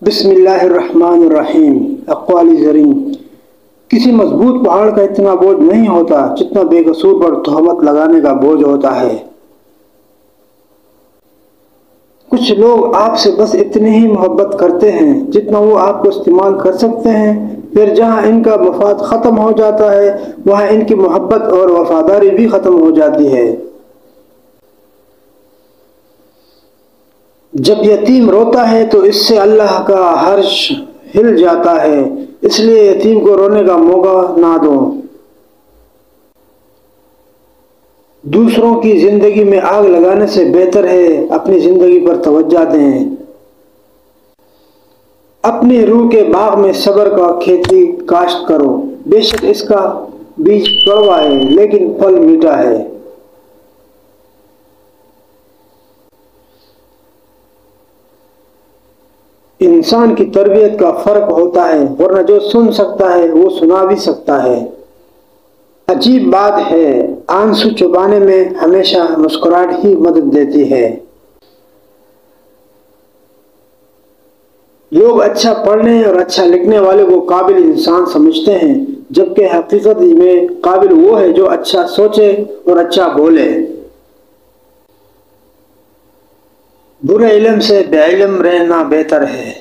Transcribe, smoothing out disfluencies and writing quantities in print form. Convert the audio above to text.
بسم اللہ الرحمن الرحیم۔ اقوال زریں، کسی مضبوط پہاڑ کا اتنا بوجھ نہیں ہوتا جتنا بے قصور پر تہمت لگانے کا بوجھ ہوتا ہے۔ کچھ لوگ آپ سے بس اتنی ہی محبت کرتے ہیں جتنا وہ آپ کو استعمال کر سکتے ہیں، پھر جہاں ان کا مفاد ختم ہو جاتا ہے وہاں ان کی محبت اور وفاداری بھی ختم ہو جاتی ہے۔ جب یتیم روتا ہے تو اس سے اللہ کا عرش ہل جاتا ہے، اس لیے یتیم کو رونے کا موقع نہ دو۔ دوسروں کی زندگی میں آگ لگانے سے بہتر ہے اپنی زندگی پر توجہ دیں۔ اپنی روح کے باغ میں صبر کا کھیتی کاشت کرو، بے شک اس کا بیج کڑوا ہے لیکن پھل میٹھا ہے۔ انسان کی تربیت کا فرق ہوتا ہے، ورنہ جو سن سکتا ہے وہ سنا بھی سکتا ہے۔ عجیب بات ہے، آنسو چھپانے میں ہمیشہ مسکراہٹ ہی مدد دیتی ہے۔ لوگ اچھا پڑھنے اور اچھا لکھنے والے کو قابل انسان سمجھتے ہیں، جبکہ حقیقت میں قابل وہ ہے جو اچھا سوچے اور اچھا بولے۔ برے علم سے بے علم رہنا بہتر ہے۔